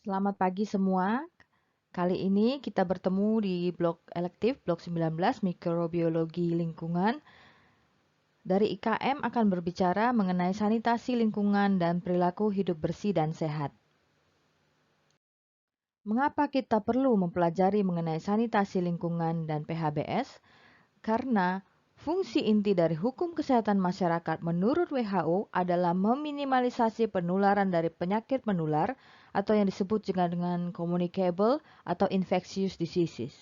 Selamat pagi semua. Kali ini kita bertemu di blok elektif, blok 19, Mikrobiologi Lingkungan. Dari IKM akan berbicara mengenai sanitasi lingkungan dan perilaku hidup bersih dan sehat. Mengapa kita perlu mempelajari mengenai sanitasi lingkungan dan PHBS? Karena fungsi inti dari hukum kesehatan masyarakat menurut WHO adalah meminimalisasi penularan dari penyakit menular atau yang disebut juga dengan communicable atau infectious diseases.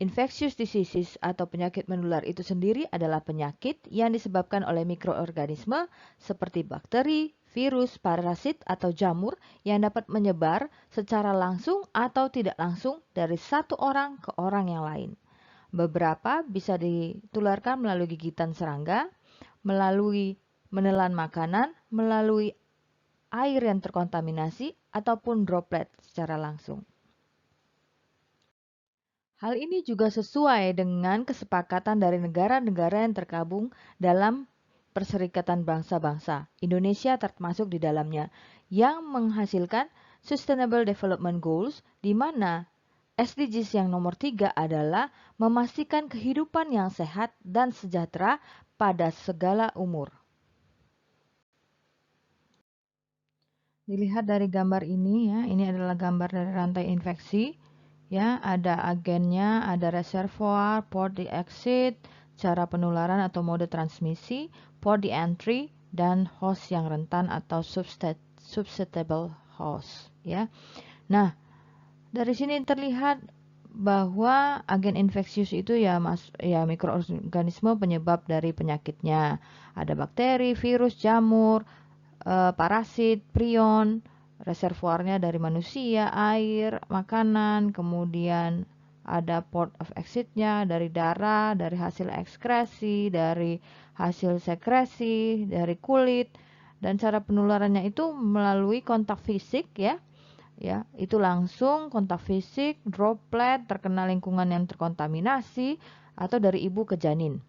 Infectious diseases atau penyakit menular itu sendiri adalah penyakit yang disebabkan oleh mikroorganisme seperti bakteri, virus, parasit, atau jamur yang dapat menyebar secara langsung atau tidak langsung dari satu orang ke orang yang lain. Beberapa bisa ditularkan melalui gigitan serangga, melalui menelan makanan, melalui air yang terkontaminasi, ataupun droplet secara langsung. Hal ini juga sesuai dengan kesepakatan dari negara-negara yang tergabung dalam Perserikatan Bangsa-Bangsa, Indonesia termasuk di dalamnya, yang menghasilkan Sustainable Development Goals, di mana SDGs yang nomor 3 adalah memastikan kehidupan yang sehat dan sejahtera pada segala umur. Dilihat dari gambar ini ya, ini adalah gambar dari rantai infeksi. Ya, ada agennya, ada reservoir, port di exit, cara penularan atau mode transmisi, port di entry, dan host yang rentan atau susceptible host. Ya, nah dari sini terlihat bahwa agen infeksius itu ya mikroorganisme penyebab dari penyakitnya. Ada bakteri, virus, jamur, parasit, prion, reservoirnya dari manusia, air, makanan, kemudian ada port of exitnya dari darah, dari hasil ekskresi, dari hasil sekresi, dari kulit, dan cara penularannya itu melalui kontak fisik ya. Ya, itu langsung kontak fisik, droplet, terkena lingkungan yang terkontaminasi, atau dari ibu ke janin.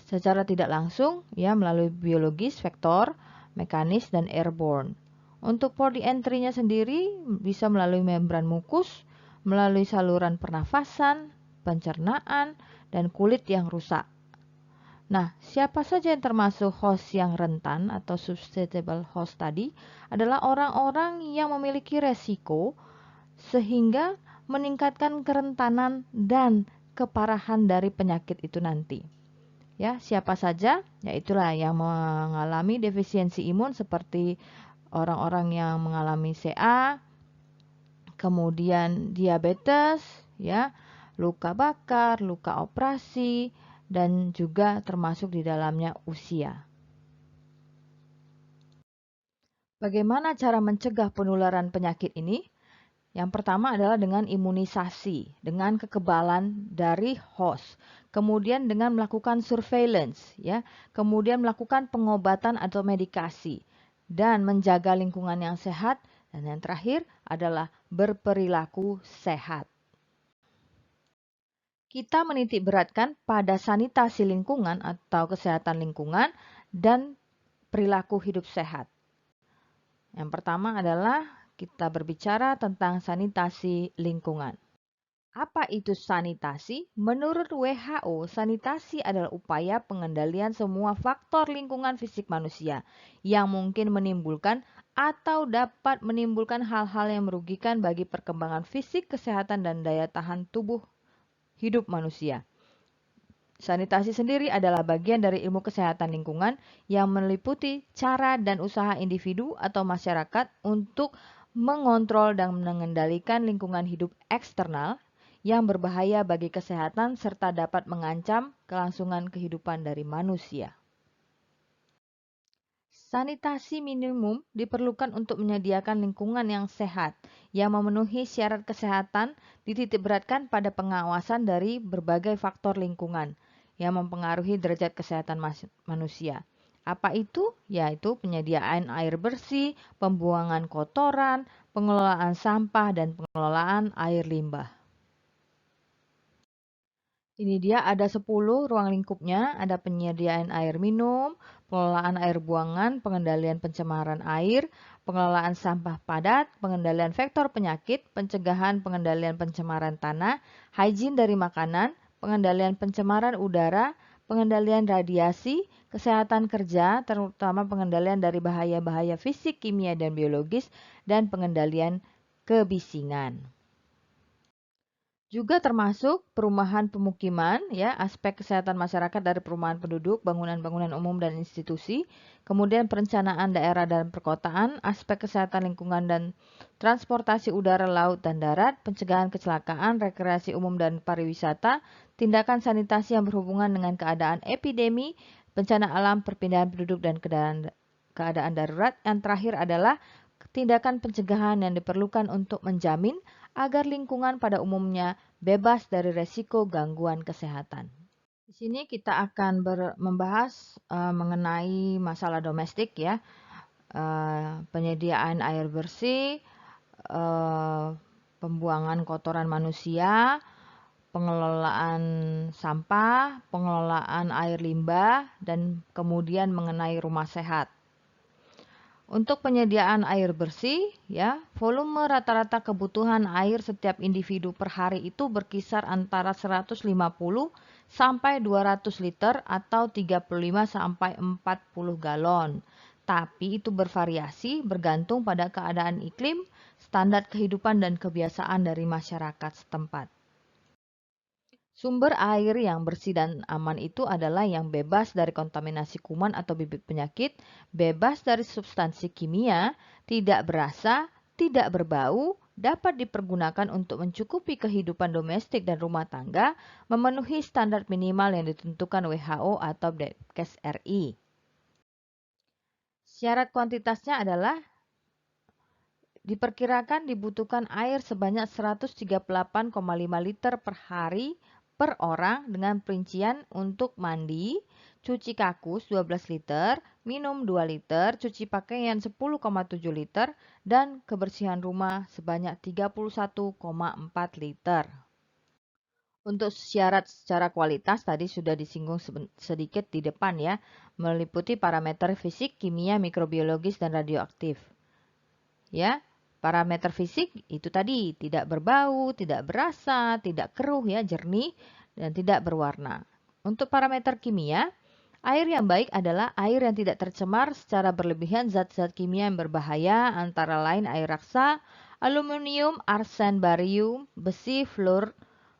Secara tidak langsung, ya melalui biologis, vektor, mekanis, dan airborne. Untuk port di entry-nya sendiri bisa melalui membran mukus, melalui saluran pernafasan, pencernaan, dan kulit yang rusak. Nah, siapa saja yang termasuk host yang rentan atau susceptible host tadi adalah orang-orang yang memiliki resiko sehingga meningkatkan kerentanan dan keparahan dari penyakit itu nanti. Ya, siapa saja? Ya itulah yang mengalami defisiensi imun seperti orang-orang yang mengalami CA, kemudian diabetes, ya, luka bakar, luka operasi, dan juga termasuk di dalamnya usia. Bagaimana cara mencegah penularan penyakit ini? Yang pertama adalah dengan imunisasi, dengan kekebalan dari host. Kemudian dengan melakukan surveillance, ya. Kemudian melakukan pengobatan atau medikasi dan menjaga lingkungan yang sehat. Dan yang terakhir adalah berperilaku sehat. Kita menitik beratkan pada sanitasi lingkungan atau kesehatan lingkungan dan perilaku hidup sehat. Yang pertama adalah kita berbicara tentang sanitasi lingkungan. Apa itu sanitasi? Menurut WHO, sanitasi adalah upaya pengendalian semua faktor lingkungan fisik manusia yang mungkin menimbulkan atau dapat menimbulkan hal-hal yang merugikan bagi perkembangan fisik, kesehatan, dan daya tahan tubuh hidup manusia. Sanitasi sendiri adalah bagian dari ilmu kesehatan lingkungan yang meliputi cara dan usaha individu atau masyarakat untuk mengontrol dan mengendalikan lingkungan hidup eksternal yang berbahaya bagi kesehatan serta dapat mengancam kelangsungan kehidupan dari manusia. Sanitasi minimum diperlukan untuk menyediakan lingkungan yang sehat, yang memenuhi syarat kesehatan dititik beratkan pada pengawasan dari berbagai faktor lingkungan yang mempengaruhi derajat kesehatan manusia. Apa itu? Yaitu penyediaan air bersih, pembuangan kotoran, pengelolaan sampah, dan pengelolaan air limbah. Ini dia ada 10 ruang lingkupnya, ada penyediaan air minum, pengelolaan air buangan, pengendalian pencemaran air, pengelolaan sampah padat, pengendalian vektor penyakit, pencegahan pengendalian pencemaran tanah, hygiene dari makanan, pengendalian pencemaran udara, pengendalian radiasi, kesehatan kerja, terutama pengendalian dari bahaya-bahaya fisik, kimia, dan biologis, dan pengendalian kebisingan. Juga termasuk perumahan pemukiman, ya, aspek kesehatan masyarakat dari perumahan penduduk, bangunan-bangunan umum dan institusi, kemudian perencanaan daerah dan perkotaan, aspek kesehatan lingkungan dan transportasi udara, laut, dan darat, pencegahan kecelakaan, rekreasi umum dan pariwisata, tindakan sanitasi yang berhubungan dengan keadaan epidemi, bencana alam, perpindahan penduduk, dan keadaan darurat. Yang terakhir adalah tindakan pencegahan yang diperlukan untuk menjamin agar lingkungan pada umumnya bebas dari resiko gangguan kesehatan. Di sini kita akan membahas mengenai masalah domestik, ya, penyediaan air bersih, pembuangan kotoran manusia, pengelolaan sampah, pengelolaan air limbah, dan kemudian mengenai rumah sehat. Untuk penyediaan air bersih, ya, volume rata-rata kebutuhan air setiap individu per hari itu berkisar antara 150 sampai 200 liter atau 35 sampai 40 galon. Tapi itu bervariasi bergantung pada keadaan iklim, standar kehidupan dan kebiasaan dari masyarakat setempat. Sumber air yang bersih dan aman itu adalah yang bebas dari kontaminasi kuman atau bibit penyakit, bebas dari substansi kimia, tidak berasa, tidak berbau, dapat dipergunakan untuk mencukupi kehidupan domestik dan rumah tangga, memenuhi standar minimal yang ditentukan WHO atau Depkes RI. Syarat kuantitasnya adalah diperkirakan dibutuhkan air sebanyak 138,5 liter per hari per orang dengan perincian untuk mandi, cuci kakus 12 liter, minum 2 liter, cuci pakaian 10,7 liter, dan kebersihan rumah sebanyak 31,4 liter. Untuk syarat secara kualitas tadi sudah disinggung sedikit di depan, ya, meliputi parameter fisik, kimia, mikrobiologis, dan radioaktif. Ya, parameter fisik itu tadi tidak berbau, tidak berasa, tidak keruh, ya, jernih, dan tidak berwarna. Untuk parameter kimia, air yang baik adalah air yang tidak tercemar secara berlebihan zat-zat kimia yang berbahaya, antara lain air raksa, aluminium, arsen, barium, besi,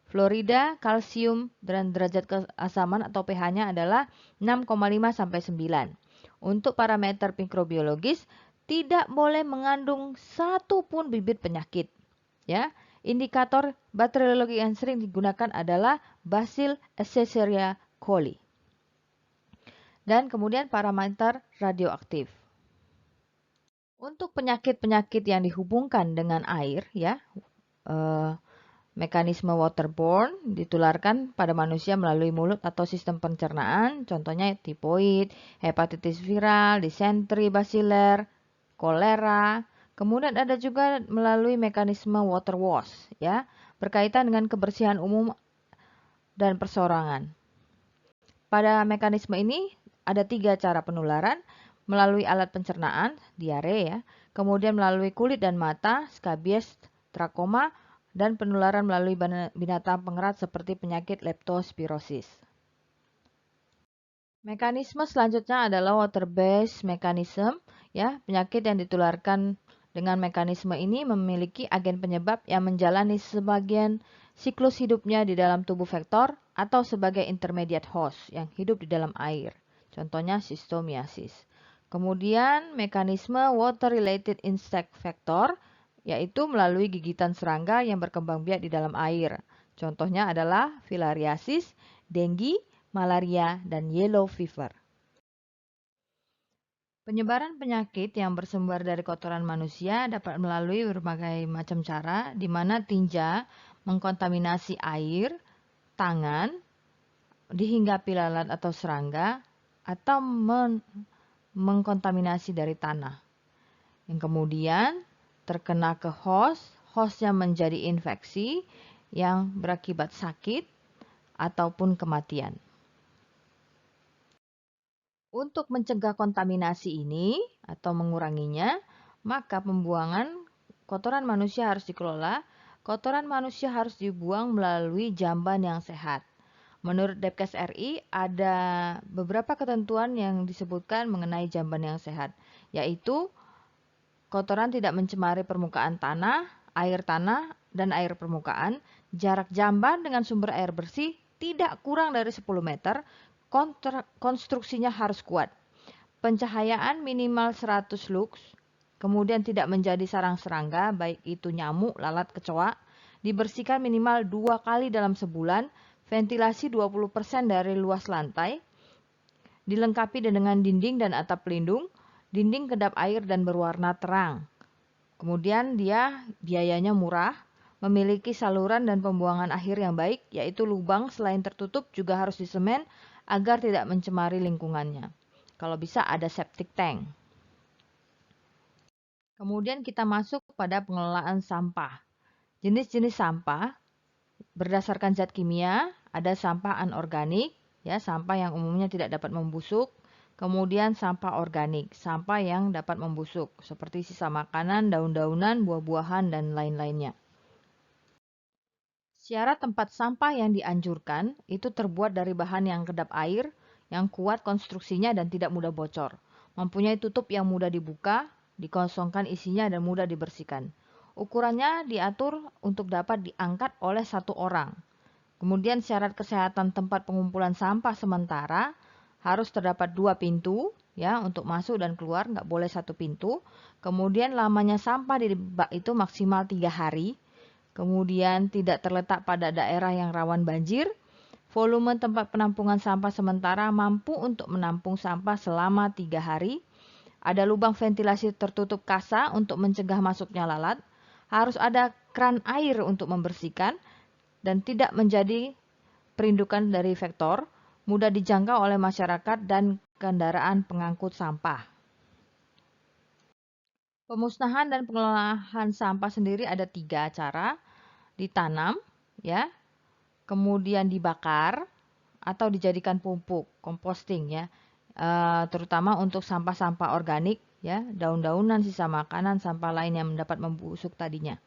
fluorida, kalsium, dan derajat keasaman atau pH-nya adalah 6,5 sampai 9. Untuk parameter mikrobiologis, tidak boleh mengandung satu pun bibit penyakit. Ya, indikator bakteriologi yang sering digunakan adalah Bacillus Escherichia coli. Dan kemudian parameter radioaktif. Untuk penyakit-penyakit yang dihubungkan dengan air, ya, mekanisme waterborne ditularkan pada manusia melalui mulut atau sistem pencernaan, contohnya tifoid, hepatitis viral, disentri basiler, kolera. Kemudian ada juga melalui mekanisme water wash, ya, berkaitan dengan kebersihan umum dan persorangan. Pada mekanisme ini ada 3 cara penularan, melalui alat pencernaan, diare, ya, kemudian melalui kulit dan mata, skabies, trakoma, dan penularan melalui binatang pengerat seperti penyakit leptospirosis. Mekanisme selanjutnya adalah water-based mechanism, ya, penyakit yang ditularkan dengan mekanisme ini memiliki agen penyebab yang menjalani sebagian siklus hidupnya di dalam tubuh vektor atau sebagai intermediate host yang hidup di dalam air. Contohnya sistomiasis. Kemudian mekanisme water-related insect vector, yaitu melalui gigitan serangga yang berkembang biak di dalam air. Contohnya adalah filariasis, dengue, malaria, dan yellow fever. Penyebaran penyakit yang bersumber dari kotoran manusia dapat melalui berbagai macam cara, di mana tinja mengkontaminasi air, tangan, dihinggapi lalat atau serangga, atau mengkontaminasi dari tanah. Yang kemudian terkena ke hostnya menjadi infeksi yang berakibat sakit ataupun kematian. Untuk mencegah kontaminasi ini atau menguranginya, maka pembuangan kotoran manusia harus dikelola. Kotoran manusia harus dibuang melalui jamban yang sehat. Menurut Depkes RI, ada beberapa ketentuan yang disebutkan mengenai jamban yang sehat, yaitu kotoran tidak mencemari permukaan tanah, dan air permukaan. Jarak jamban dengan sumber air bersih tidak kurang dari 10 meter. Konstruksinya harus kuat. Pencahayaan minimal 100 lux. Kemudian tidak menjadi sarang serangga, baik itu nyamuk, lalat, kecoa. Dibersihkan minimal 2 kali dalam sebulan. Ventilasi 20% dari luas lantai. Dilengkapi dengan dinding dan atap pelindung. Dinding kedap air dan berwarna terang. Kemudian biayanya murah. Memiliki saluran dan pembuangan akhir yang baik, yaitu lubang selain tertutup juga harus disemen agar tidak mencemari lingkungannya. Kalau bisa ada septic tank. Kemudian kita masuk pada pengelolaan sampah. Jenis-jenis sampah berdasarkan zat kimia, ada sampah anorganik, ya, sampah yang umumnya tidak dapat membusuk. Kemudian sampah organik, sampah yang dapat membusuk, seperti sisa makanan, daun-daunan, buah-buahan, dan lain-lainnya. Syarat tempat sampah yang dianjurkan itu terbuat dari bahan yang kedap air, yang kuat konstruksinya dan tidak mudah bocor. Mempunyai tutup yang mudah dibuka, dikosongkan isinya dan mudah dibersihkan. Ukurannya diatur untuk dapat diangkat oleh satu orang. Kemudian syarat kesehatan tempat pengumpulan sampah sementara harus terdapat 2 pintu, ya, untuk masuk dan keluar, nggak boleh 1 pintu. Kemudian lamanya sampah di bak itu maksimal 3 hari. Kemudian tidak terletak pada daerah yang rawan banjir. Volume tempat penampungan sampah sementara mampu untuk menampung sampah selama 3 hari. Ada lubang ventilasi tertutup kasa untuk mencegah masuknya lalat. Harus ada kran air untuk membersihkan dan tidak menjadi perindukan dari vektor. Mudah dijangkau oleh masyarakat dan kendaraan pengangkut sampah. Pemusnahan dan pengelolaan sampah sendiri ada 3 cara. Ditanam, ya, kemudian dibakar atau dijadikan pupuk, composting, ya, terutama untuk sampah-sampah organik, ya, daun-daunan, sisa makanan, sampah lain yang dapat membusuk tadinya.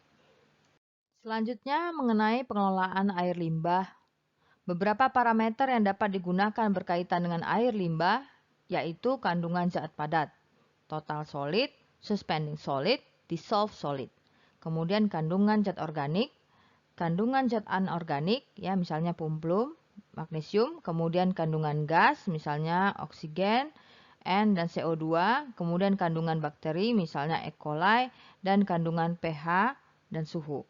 Selanjutnya mengenai pengelolaan air limbah. Beberapa parameter yang dapat digunakan berkaitan dengan air limbah yaitu kandungan zat padat, total solid, suspending solid, dissolved solid. Kemudian kandungan zat organik, kandungan zat anorganik, ya, misalnya plum, magnesium, kemudian kandungan gas, misalnya oksigen, N dan CO2, kemudian kandungan bakteri, misalnya E. coli, dan kandungan pH dan suhu.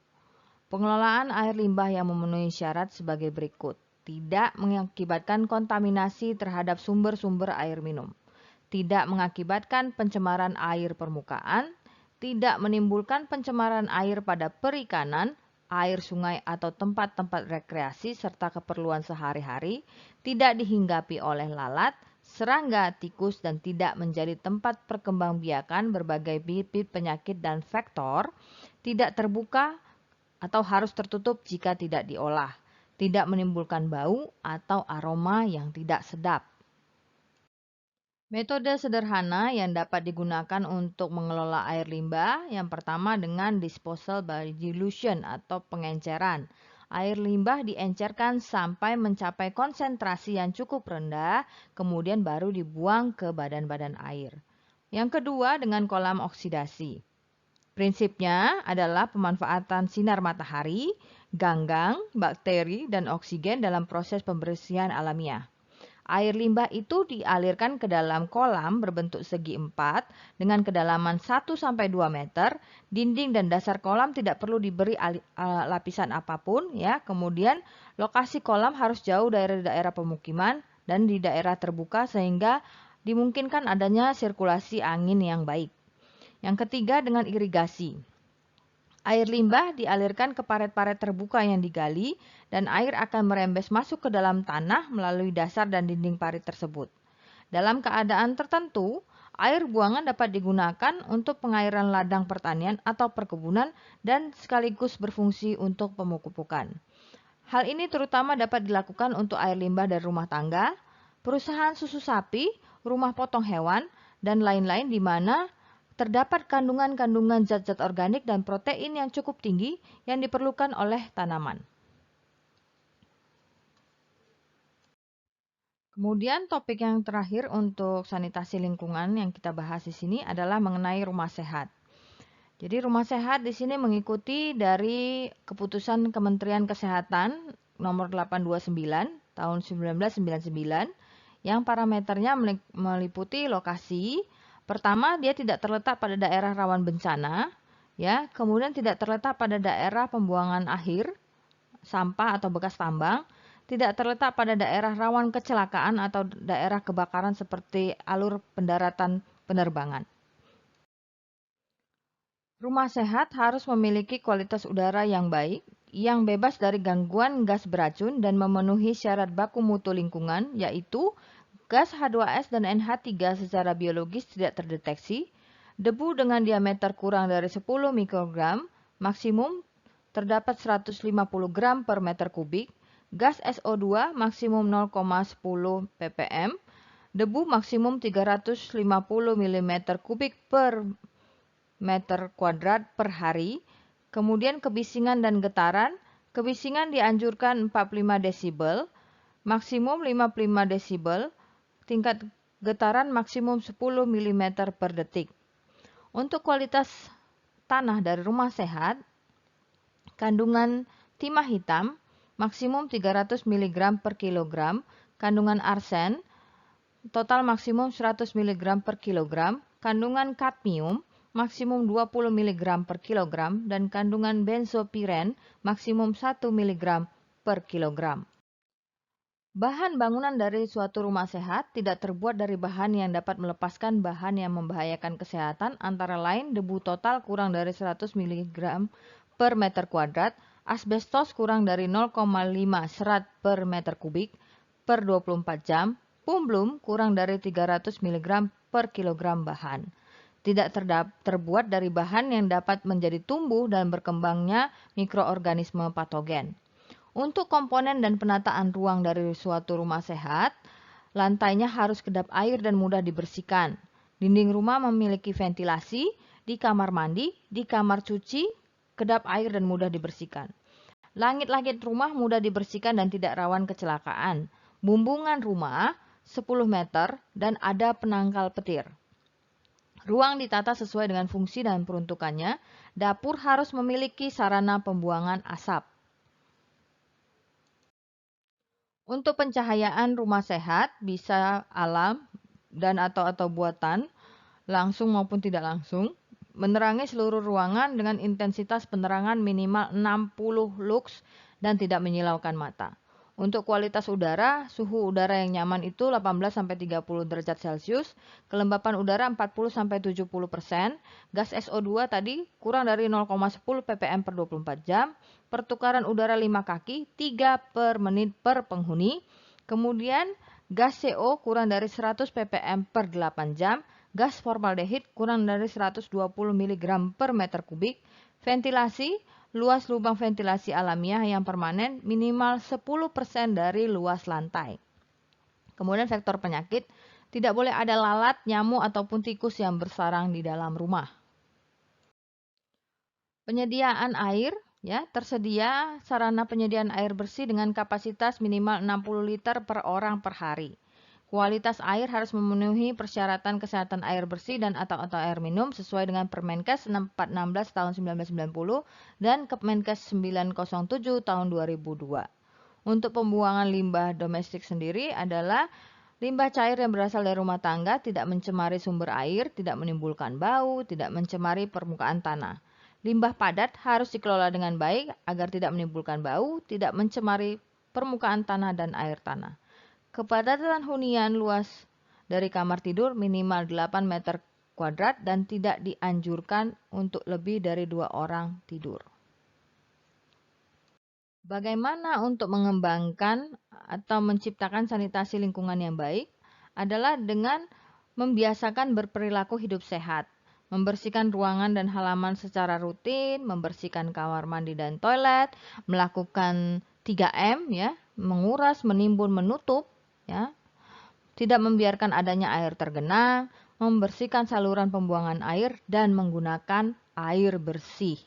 Pengelolaan air limbah yang memenuhi syarat sebagai berikut. Tidak mengakibatkan kontaminasi terhadap sumber-sumber air minum. Tidak mengakibatkan pencemaran air permukaan. Tidak menimbulkan pencemaran air pada perikanan, air sungai atau tempat-tempat rekreasi serta keperluan sehari-hari. Tidak dihinggapi oleh lalat, serangga, tikus, dan tidak menjadi tempat perkembangbiakan berbagai bibit penyakit dan vektor. Tidak terbuka atau harus tertutup jika tidak diolah, tidak menimbulkan bau atau aroma yang tidak sedap. Metode sederhana yang dapat digunakan untuk mengelola air limbah, yang pertama dengan disposal by dilution atau pengenceran. Air limbah diencerkan sampai mencapai konsentrasi yang cukup rendah, kemudian baru dibuang ke badan-badan air. Yang kedua dengan kolam oksidasi. Prinsipnya adalah pemanfaatan sinar matahari, ganggang, bakteri, dan oksigen dalam proses pembersihan alamiah. Air limbah itu dialirkan ke dalam kolam berbentuk segi 4 dengan kedalaman 1-2 meter. Dinding dan dasar kolam tidak perlu diberi lapisan apapun, ya. Kemudian lokasi kolam harus jauh dari daerah pemukiman dan di daerah terbuka sehingga dimungkinkan adanya sirkulasi angin yang baik. Yang ketiga dengan irigasi. Air limbah dialirkan ke paret-paret terbuka yang digali dan air akan merembes masuk ke dalam tanah melalui dasar dan dinding parit tersebut. Dalam keadaan tertentu, air buangan dapat digunakan untuk pengairan ladang pertanian atau perkebunan dan sekaligus berfungsi untuk pemupukan. Hal ini terutama dapat dilakukan untuk air limbah dari rumah tangga, perusahaan susu sapi, rumah potong hewan, dan lain-lain di mana terdapat kandungan-kandungan zat-zat organik dan protein yang cukup tinggi yang diperlukan oleh tanaman. Kemudian topik yang terakhir untuk sanitasi lingkungan yang kita bahas di sini adalah mengenai rumah sehat. Jadi rumah sehat di sini mengikuti dari keputusan Kementerian Kesehatan nomor 829 tahun 1999 yang parameternya meliputi lokasi. Pertama, dia tidak terletak pada daerah rawan bencana, ya. Kemudian tidak terletak pada daerah pembuangan akhir, sampah atau bekas tambang, tidak terletak pada daerah rawan kecelakaan atau daerah kebakaran seperti alur pendaratan penerbangan. Rumah sehat harus memiliki kualitas udara yang baik, yang bebas dari gangguan gas beracun dan memenuhi syarat baku mutu lingkungan, yaitu gas H2S dan NH3 secara biologis tidak terdeteksi, debu dengan diameter kurang dari 10 mikrogram, maksimum terdapat 150 gram per meter kubik, gas SO2 maksimum 0,10 ppm, debu maksimum 350 mm kubik per meter kuadrat per hari, kemudian kebisingan dan getaran, kebisingan dianjurkan 45 desibel, maksimum 55 desibel, tingkat getaran maksimum 10 mm per detik. Untuk kualitas tanah dari rumah sehat, kandungan timah hitam maksimum 300 mg per kilogram, kandungan arsen total maksimum 100 mg per kilogram, kandungan kadmium maksimum 20 mg per kilogram, dan kandungan benzopiren maksimum 1 mg per kilogram. Bahan bangunan dari suatu rumah sehat tidak terbuat dari bahan yang dapat melepaskan bahan yang membahayakan kesehatan, antara lain debu total kurang dari 100 mg per meter kuadrat, asbestos kurang dari 0,5 serat per meter kubik per 24 jam, pumblum kurang dari 300 mg per kilogram bahan. Tidak terbuat dari bahan yang dapat menjadi tumbuh dan berkembangnya mikroorganisme patogen. Untuk komponen dan penataan ruang dari suatu rumah sehat, lantainya harus kedap air dan mudah dibersihkan. Dinding rumah memiliki ventilasi, di kamar mandi, di kamar cuci, kedap air dan mudah dibersihkan. Langit-langit rumah mudah dibersihkan dan tidak rawan kecelakaan. Bumbungan rumah 10 meter dan ada penangkal petir. Ruang ditata sesuai dengan fungsi dan peruntukannya. Dapur harus memiliki sarana pembuangan asap. Untuk pencahayaan rumah sehat bisa alam dan atau buatan, langsung maupun tidak langsung, menerangi seluruh ruangan dengan intensitas penerangan minimal 60 lux dan tidak menyilaukan mata. Untuk kualitas udara, suhu udara yang nyaman itu 18-30 derajat Celcius, kelembapan udara 40-70%, gas SO2 tadi kurang dari 0,10 ppm per 24 jam, pertukaran udara 5 kaki 3 per menit per penghuni, kemudian gas CO kurang dari 100 ppm per 8 jam, gas formaldehid kurang dari 120 mg per meter kubik, ventilasi, luas lubang ventilasi alamiah yang permanen minimal 10% dari luas lantai. Kemudian faktor penyakit, tidak boleh ada lalat, nyamuk, ataupun tikus yang bersarang di dalam rumah. Penyediaan air, ya, tersedia sarana penyediaan air bersih dengan kapasitas minimal 60 liter per orang per hari. Kualitas air harus memenuhi persyaratan kesehatan air bersih dan atau air minum sesuai dengan Permenkes 416 tahun 1990 dan Kemenkes 907 tahun 2002. Untuk pembuangan limbah domestik sendiri adalah limbah cair yang berasal dari rumah tangga, tidak mencemari sumber air, tidak menimbulkan bau, tidak mencemari permukaan tanah. Limbah padat harus dikelola dengan baik agar tidak menimbulkan bau, tidak mencemari permukaan tanah dan air tanah. Kepadatan hunian luas dari kamar tidur minimal 8 meter kuadrat dan tidak dianjurkan untuk lebih dari 2 orang tidur. Bagaimana untuk mengembangkan atau menciptakan sanitasi lingkungan yang baik? Adalah dengan membiasakan berperilaku hidup sehat, membersihkan ruangan dan halaman secara rutin, membersihkan kamar mandi dan toilet, melakukan 3M ya, menguras, menimbun, menutup ya. Tidak membiarkan adanya air tergenang, membersihkan saluran pembuangan air, dan menggunakan air bersih.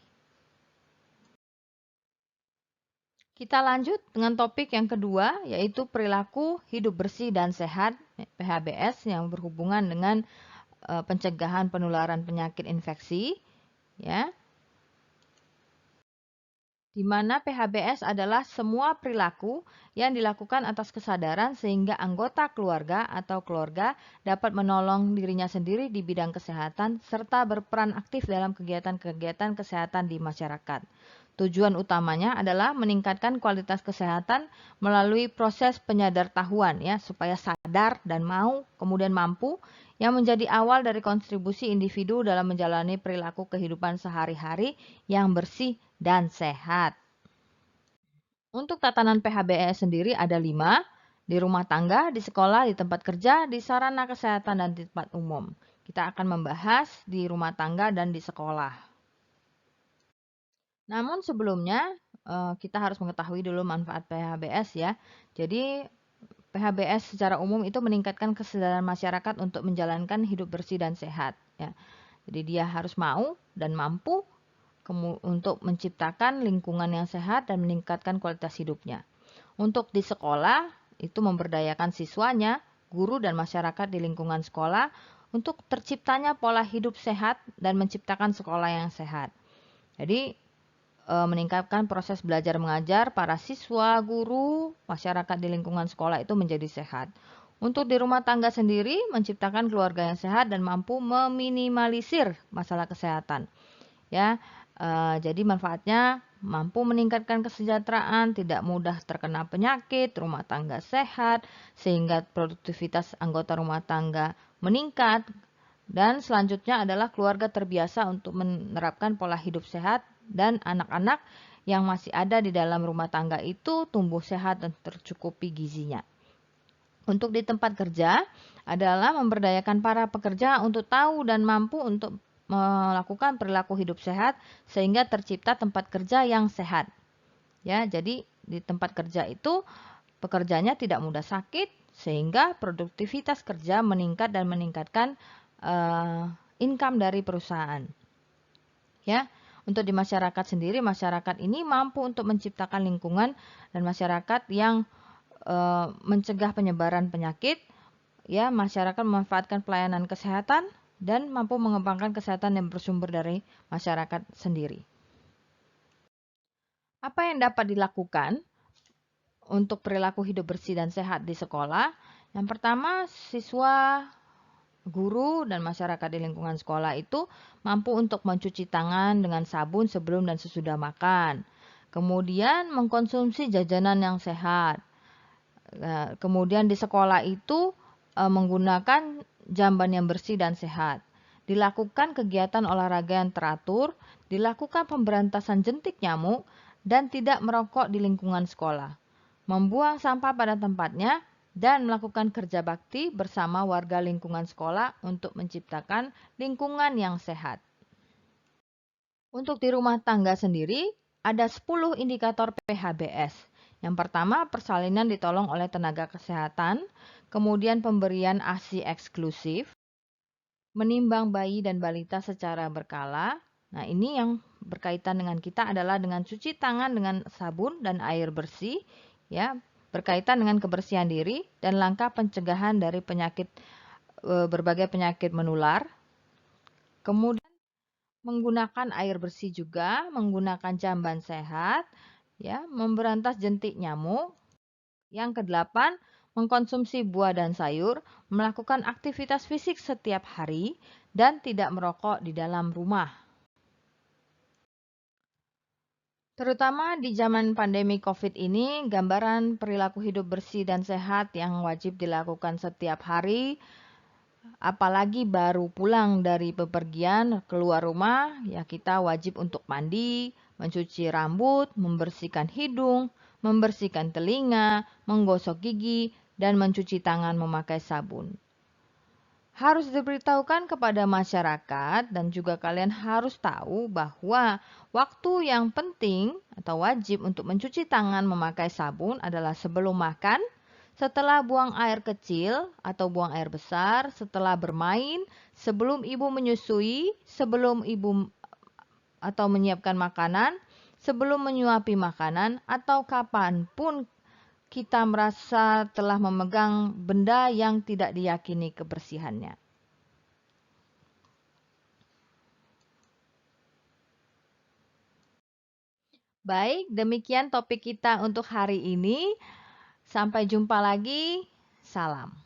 Kita lanjut dengan topik yang kedua, yaitu perilaku hidup bersih dan sehat (PHBS) yang berhubungan dengan pencegahan penularan penyakit infeksi, ya. Di mana PHBS adalah semua perilaku yang dilakukan atas kesadaran sehingga anggota keluarga atau keluarga dapat menolong dirinya sendiri di bidang kesehatan serta berperan aktif dalam kegiatan-kegiatan kesehatan di masyarakat. Tujuan utamanya adalah meningkatkan kualitas kesehatan melalui proses penyadartahuan, ya, supaya sadar dan kemudian mampu, yang menjadi awal dari kontribusi individu dalam menjalani perilaku kehidupan sehari-hari yang bersih dan sehat. Untuk tatanan PHBS sendiri ada 5, di rumah tangga, di sekolah, di tempat kerja, di sarana kesehatan, dan di tempat umum. Kita akan membahas di rumah tangga dan di sekolah. Namun sebelumnya kita harus mengetahui dulu manfaat PHBS, ya. Jadi PHBS secara umum itu meningkatkan kesadaran masyarakat untuk menjalankan hidup bersih dan sehat, ya. Jadi dia harus mau dan mampu untuk menciptakan lingkungan yang sehat dan meningkatkan kualitas hidupnya. Untuk di sekolah itu memberdayakan siswanya, guru dan masyarakat di lingkungan sekolah untuk terciptanya pola hidup sehat dan menciptakan sekolah yang sehat. Jadi meningkatkan proses belajar mengajar para siswa, guru, masyarakat di lingkungan sekolah itu menjadi sehat. Untuk di rumah tangga sendiri, menciptakan keluarga yang sehat dan mampu meminimalisir masalah kesehatan. Ya, jadi manfaatnya mampu meningkatkan kesejahteraan, tidak mudah terkena penyakit, rumah tangga sehat, sehingga produktivitas anggota rumah tangga meningkat. Dan selanjutnya adalah keluarga terbiasa untuk menerapkan pola hidup sehat dan anak-anak yang masih ada di dalam rumah tangga itu tumbuh sehat dan tercukupi gizinya. Untuk di tempat kerja adalah memberdayakan para pekerja untuk tahu dan mampu untuk melakukan perilaku hidup sehat sehingga tercipta tempat kerja yang sehat. Ya, jadi di tempat kerja itu pekerjanya tidak mudah sakit sehingga produktivitas kerja meningkat dan meningkatkan income dari perusahaan. Ya, untuk di masyarakat sendiri, masyarakat ini mampu untuk menciptakan lingkungan dan masyarakat yang mencegah penyebaran penyakit. Ya, masyarakat memanfaatkan pelayanan kesehatan dan mampu mengembangkan kesehatan yang bersumber dari masyarakat sendiri. Apa yang dapat dilakukan untuk perilaku hidup bersih dan sehat di sekolah? Yang pertama, siswa, guru, dan masyarakat di lingkungan sekolah itu mampu untuk mencuci tangan dengan sabun sebelum dan sesudah makan. Kemudian mengkonsumsi jajanan yang sehat. Kemudian di sekolah itu menggunakan jamban yang bersih dan sehat. Dilakukan kegiatan olahraga yang teratur, dilakukan pemberantasan jentik nyamuk, dan tidak merokok di lingkungan sekolah. Membuang sampah pada tempatnya, dan melakukan kerja bakti bersama warga lingkungan sekolah untuk menciptakan lingkungan yang sehat. Untuk di rumah tangga sendiri, ada 10 indikator PHBS. Yang pertama, persalinan ditolong oleh tenaga kesehatan, kemudian pemberian ASI eksklusif, menimbang bayi dan balita secara berkala. Nah, ini yang berkaitan dengan kita adalah dengan cuci tangan dengan sabun dan air bersih, ya, berkaitan dengan kebersihan diri dan langkah pencegahan dari berbagai penyakit menular. Kemudian menggunakan air bersih juga, menggunakan jamban sehat, ya, memberantas jentik nyamuk. Yang kedelapan, mengkonsumsi buah dan sayur, melakukan aktivitas fisik setiap hari, dan tidak merokok di dalam rumah. Terutama di zaman pandemi COVID ini, gambaran perilaku hidup bersih dan sehat yang wajib dilakukan setiap hari, apalagi baru pulang dari bepergian keluar rumah, ya kita wajib untuk mandi, mencuci rambut, membersihkan hidung, membersihkan telinga, menggosok gigi, dan mencuci tangan memakai sabun. Harus diberitahukan kepada masyarakat dan juga kalian harus tahu bahwa waktu yang penting atau wajib untuk mencuci tangan memakai sabun adalah sebelum makan, Setelah buang air kecil atau buang air besar, setelah bermain, sebelum ibu menyusui, sebelum ibu atau menyiapkan makanan, sebelum menyuapi makanan, atau kapanpun kita merasa telah memegang benda yang tidak diyakini kebersihannya. Baik, demikian topik kita untuk hari ini. Sampai jumpa lagi. Salam.